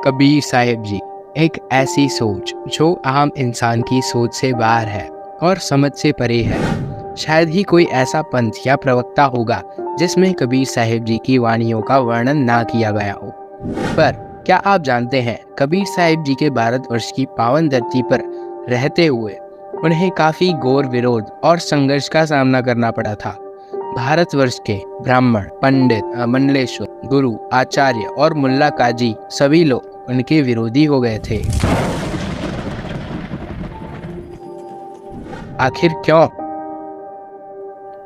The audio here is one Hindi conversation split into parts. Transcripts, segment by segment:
कबीर साहिब जी एक ऐसी सोच जो आम इंसान की सोच से बाहर है और समझ से परे है। शायद ही कोई ऐसा पंथ या प्रवक्ता होगा जिसमें कबीर साहिब जी की वाणियों का वर्णन ना किया गया हो। पर क्या आप जानते हैं, कबीर साहिब जी के भारतवर्ष की पावन धरती पर रहते हुए उन्हें काफी घोर विरोध और संघर्ष का सामना करना पड़ा था। भारतवर्ष के ब्राह्मण, पंडित, मंडलेश्वर, गुरु, आचार्य और मुल्ला काजी सभी लोग उनके विरोधी हो गए थे। आखिर क्यों?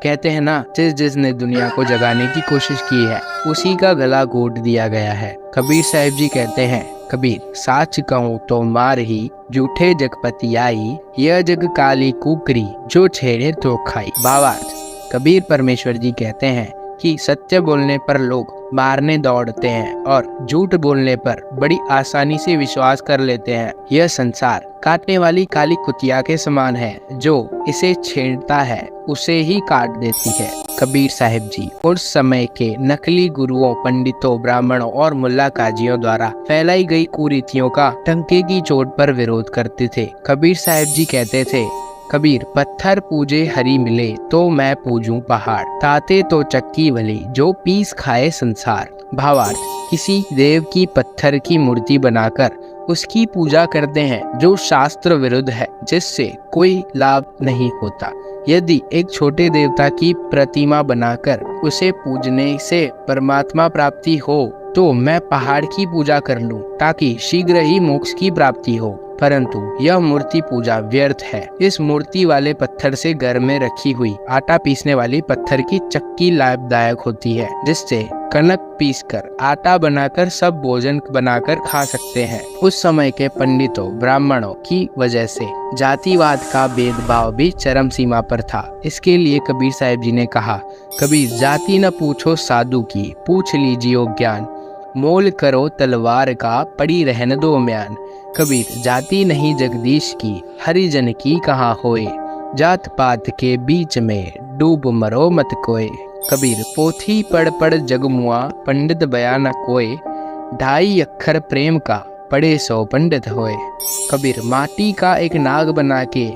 कहते हैं ना, जिसने दुनिया को जगाने की कोशिश की है उसी का गला घोट दिया गया है। कबीर साहिब जी कहते हैं, कबीर साच कहूँ तो मार ही, झूठे जगपति आई, यह जग काली कुकरी, जो छेड़े तो खाई। भावार्थ, कबीर परमेश्वर जी कहते हैं कि सत्य बोलने पर लोग मारने दौड़ते हैं और झूठ बोलने पर बड़ी आसानी से विश्वास कर लेते हैं। यह संसार काटने वाली काली कुतिया के समान है, जो इसे छेड़ता है उसे ही काट देती है। कबीर साहिब जी उस समय के नकली गुरुओं, पंडितों, ब्राह्मणों और मुल्ला काजियों द्वारा फैलाई गई कुरीतियों का टंके की चोट पर विरोध करते थे। कबीर साहिब जी कहते थे, कबीर पत्थर पूजे हरी मिले तो मैं पूजूं पहाड़, ताते तो चक्की वली, जो पीस खाए संसार। भावार्थ, किसी देव की पत्थर की मूर्ति बनाकर उसकी पूजा करते हैं जो शास्त्र विरुद्ध है, जिससे कोई लाभ नहीं होता। यदि एक छोटे देवता की प्रतिमा बनाकर उसे पूजने से परमात्मा प्राप्ति हो तो मैं पहाड़ की पूजा कर लूं ताकि शीघ्र ही मोक्ष की प्राप्ति हो, परंतु यह मूर्ति पूजा व्यर्थ है। इस मूर्ति वाले पत्थर से घर में रखी हुई आटा पीसने वाली पत्थर की चक्की लाभदायक होती है, जिससे कनक पीसकर आटा बनाकर सब भोजन बनाकर खा सकते हैं। उस समय के पंडितों, ब्राह्मणों की वजह से जातिवाद का भेदभाव भी चरम सीमा पर था। इसके लिए कबीर साहिब जी ने कहा, कबीर जाति न पूछो साधु की, पूछ लीजिए ज्ञान, मोल करो तलवार का, पड़ी रहने दो म्यान। कबीर जाति नहीं जगदीश की, हरिजन की कहाँ होए, जात पात के बीच में डूब मरो मत कोय। कबीर पोथी पढ़ पढ़ जगमुआ, पंडित बयान कोय, ढाई अक्षर प्रेम का, पढ़े 100 पंडित होए। कबीर माटी का एक नाग बना के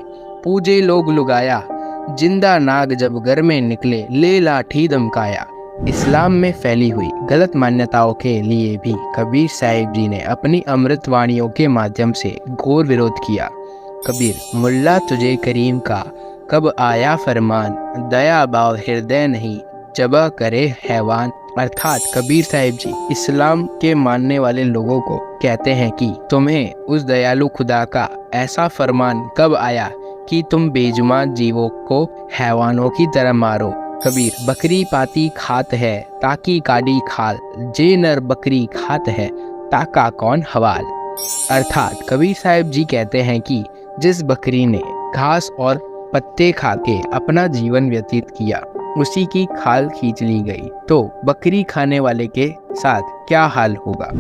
पूजे लोग लुगाया, जिंदा नाग जब घर में निकले ले लाठी धमकाया। इस्लाम में फैली हुई गलत मान्यताओं के लिए भी कबीर साहिब जी ने अपनी अमृत वाणियों के माध्यम से घोर विरोध किया। कबीर मुल्ला तुझे करीम का कब आया फरमान, दया भाव हृदय नहीं जबा करे हैवान। अर्थात कबीर साहिब जी इस्लाम के मानने वाले लोगों को कहते हैं कि तुम्हें उस दयालु खुदा का ऐसा फरमान कब आया कि तुम बेजुबान जीवों को हैवानों की तरह मारो। कबीर बकरी पाती खात है ताकि काडी खाल, जे नर बकरी खात है ताका कौन हवाल। अर्थात कबीर साहिब जी कहते हैं कि जिस बकरी ने घास और पत्ते खा के अपना जीवन व्यतीत किया, उसी की खाल खींच ली गई, तो बकरी खाने वाले के साथ क्या हाल होगा।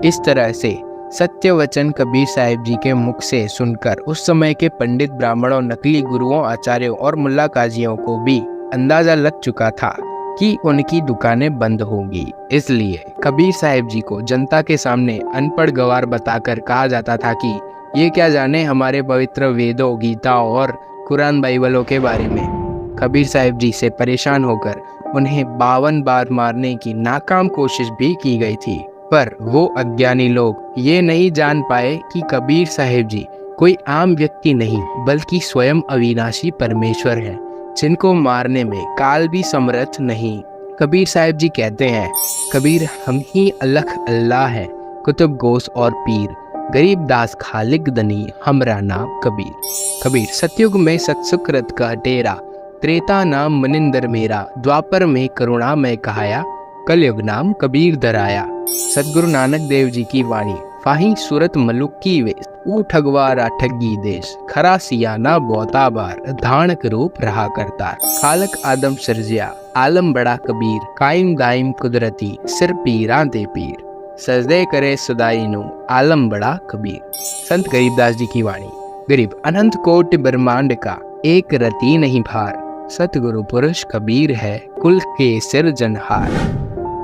इस तरह से सत्य वचन कबीर साहिब जी के मुख से सुनकर उस समय के पंडित, ब्राह्मणों, नकली गुरुओं, आचार्यों और मुल्ला काजियों को भी अंदाजा लग चुका था कि उनकी दुकानें बंद होंगी। इसलिए कबीर साहिब जी को जनता के सामने अनपढ़ गवार बताकर कहा जाता था कि ये क्या जाने हमारे पवित्र वेदों, गीताओं और कुरान बाइबलों के बारे में। कबीर साहिब जी से परेशान होकर उन्हें 52 बार मारने की नाकाम कोशिश भी की गई थी, पर वो अज्ञानी लोग ये नहीं जान पाए कि कबीर साहिब जी कोई आम व्यक्ति नहीं बल्कि स्वयं अविनाशी परमेश्वर हैं, जिनको मारने में काल भी समर्थ नहीं। कबीर साहिब जी कहते हैं, कबीर हम ही अलख अल्लाह है, कुतुब गोस और पीर, गरीब दास खालिक दनी, हमरा नाम कबीर। कबीर सतयुग में सत्सुकृत का डेरा, त्रेता नाम मनिंदर मेरा, द्वापर में करुणा में कहाया, कलयुग नाम कबीर दराया। सदगुरु नानक देव जी की वाणी, फाही सूरत मलुक की वेश, ऊ ठगवारा ठगी देश, खरा सियाना बहुता बार, धानक रूप रहा करतार। खालक आदम सिरजिया, आलम बड़ा कबीर, कायम दायम कुदरती, सिर पीरा दे पीर, सजदे करे सुदाई नु, आलम बड़ा कबीर। संत गरीबदास जी की वाणी, गरीब अनंत कोटि ब्रह्मांड का, एक रति नहीं भार, सतगुरु पुरुष कबीर है, कुल के सिरजनहार।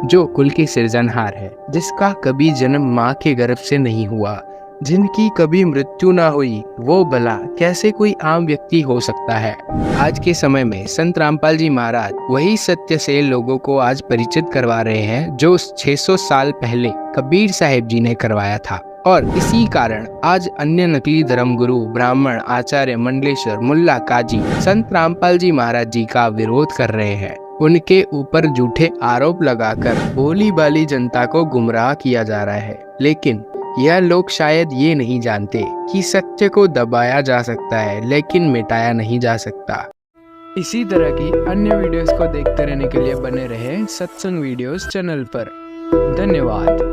जो कुल की सृजनहार है, जिसका कभी जन्म माँ के गर्भ से नहीं हुआ, जिनकी कभी मृत्यु ना हुई, वो भला कैसे कोई आम व्यक्ति हो सकता है। आज के समय में संत रामपाल जी महाराज वही सत्य से लोगों को आज परिचित करवा रहे हैं जो 600 साल पहले कबीर साहिब जी ने करवाया था। और इसी कारण आज अन्य नकली धर्मगुरु, ब्राह्मण, आचार्य, मंडलेश्वर, मुल्ला, काजी संत रामपाल जी महाराज जी का विरोध कर रहे हैं। उनके ऊपर झूठे आरोप लगाकर भोली भाली जनता को गुमराह किया जा रहा है। लेकिन यह लोग शायद ये नहीं जानते कि सत्य को दबाया जा सकता है लेकिन मिटाया नहीं जा सकता। इसी तरह की अन्य वीडियोस को देखते रहने के लिए बने रहे सत्संग वीडियोस चैनल पर। धन्यवाद।